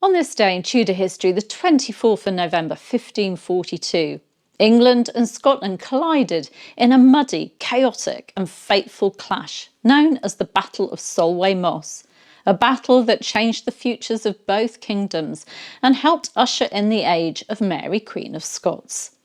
On this day in Tudor history, the 24th of November 1542, England and Scotland collided in a muddy, chaotic and fateful clash known as the Battle of Solway Moss, a battle that changed the futures of both kingdoms and helped usher in the age of Mary, Queen of Scots.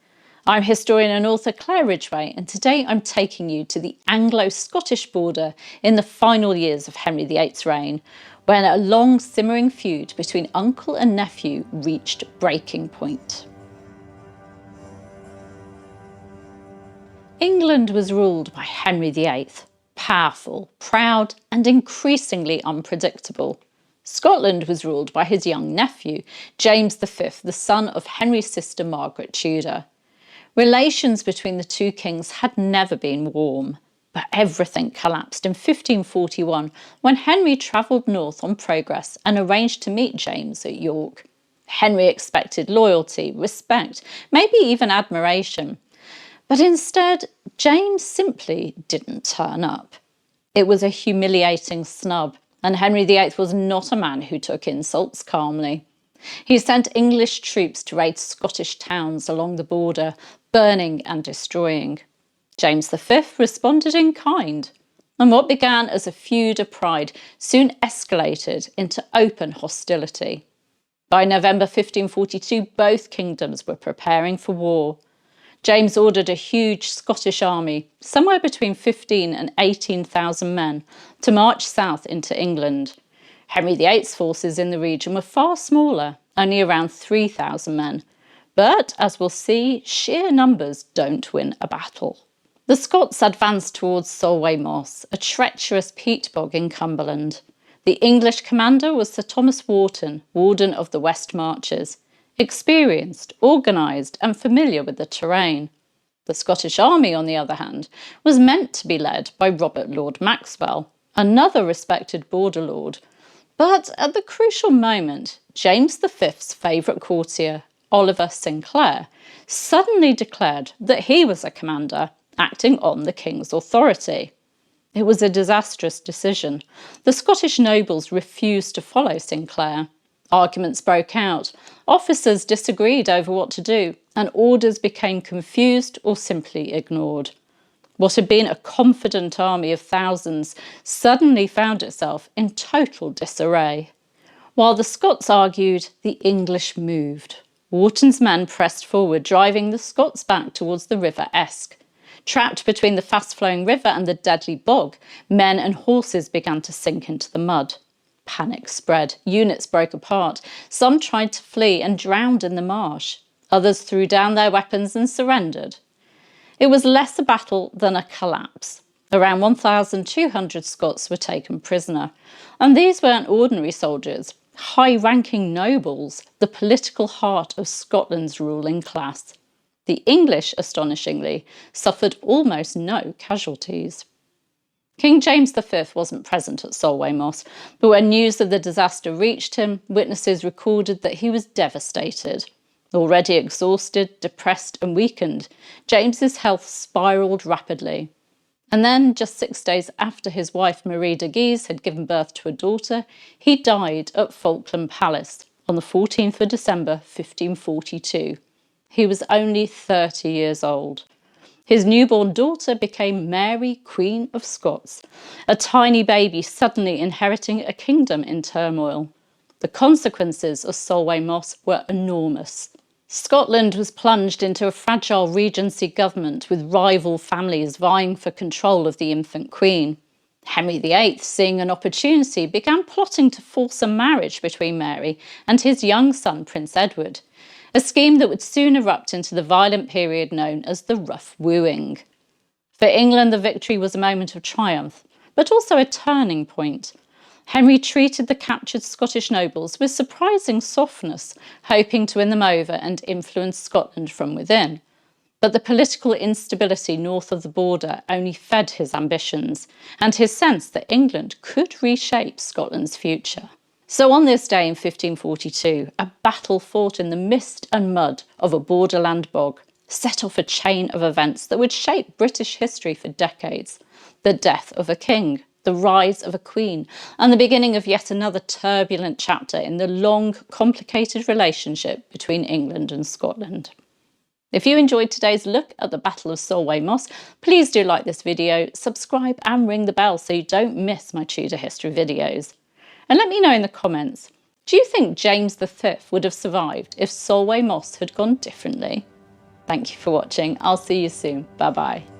I'm historian and author Claire Ridgway, and today I'm taking you to the Anglo-Scottish border in the final years of Henry VIII's reign, when a long simmering feud between uncle and nephew reached breaking point. England was ruled by Henry VIII, powerful, proud and increasingly unpredictable. Scotland was ruled by his young nephew, James V, the son of Henry's sister Margaret Tudor. Relations between the two kings had never been warm, but everything collapsed in 1541 when Henry travelled north on progress and arranged to meet James at York. Henry expected loyalty, respect, maybe even admiration. But instead, James simply didn't turn up. It was a humiliating snub, and Henry VIII was not a man who took insults calmly. He sent English troops to raid Scottish towns along the border, burning and destroying. James V responded in kind, and what began as a feud of pride soon escalated into open hostility. By November 1542, both kingdoms were preparing for war. James ordered a huge Scottish army, somewhere between 15,000 and 18,000 men, to march south into England. Henry VIII's forces in the region were far smaller, only around 3,000 men. But, as we'll see, sheer numbers don't win a battle. The Scots advanced towards Solway Moss, a treacherous peat bog in Cumberland. The English commander was Sir Thomas Wharton, Warden of the West Marches, experienced, organised and familiar with the terrain. The Scottish army, on the other hand, was meant to be led by Robert Lord Maxwell, another respected border lord. But at the crucial moment, James V's favourite courtier, Oliver Sinclair, suddenly declared that he was a commander, acting on the king's authority. It was a disastrous decision. The Scottish nobles refused to follow Sinclair. Arguments broke out, officers disagreed over what to do, and orders became confused or simply ignored. What had been a confident army of thousands suddenly found itself in total disarray. While the Scots argued, the English moved. Wharton's men pressed forward, driving the Scots back towards the River Esk. Trapped between the fast-flowing river and the deadly bog, men and horses began to sink into the mud. Panic spread, units broke apart, some tried to flee and drowned in the marsh. Others threw down their weapons and surrendered. It was less a battle than a collapse. Around 1,200 Scots were taken prisoner, and these weren't ordinary soldiers, high-ranking nobles, the political heart of Scotland's ruling class. The English, astonishingly, suffered almost no casualties. King James V wasn't present at Solway Moss, but when news of the disaster reached him, witnesses recorded that he was devastated. Already exhausted, depressed and weakened, James's health spiralled rapidly. And then, just 6 days after his wife Marie de Guise had given birth to a daughter, he died at Falkland Palace on the 14th of December 1542. He was only 30 years old. His newborn daughter became Mary, Queen of Scots, a tiny baby suddenly inheriting a kingdom in turmoil. The consequences of Solway Moss were enormous. Scotland was plunged into a fragile regency government with rival families vying for control of the infant queen. Henry VIII, seeing an opportunity, began plotting to force a marriage between Mary and his young son Prince Edward, a scheme that would soon erupt into the violent period known as the Rough Wooing. For England, the victory was a moment of triumph, but also a turning point. Henry treated the captured Scottish nobles with surprising softness, hoping to win them over and influence Scotland from within. But the political instability north of the border only fed his ambitions and his sense that England could reshape Scotland's future. So on this day in 1542, a battle fought in the mist and mud of a borderland bog set off a chain of events that would shape British history for decades. The death of a king, the rise of a queen, and the beginning of yet another turbulent chapter in the long, complicated relationship between England and Scotland. If you enjoyed today's look at the Battle of Solway Moss, please do like this video, subscribe and ring the bell so you don't miss my Tudor history videos. And let me know in the comments, do you think James V would have survived if Solway Moss had gone differently? Thank you for watching. I'll see you soon. Bye bye.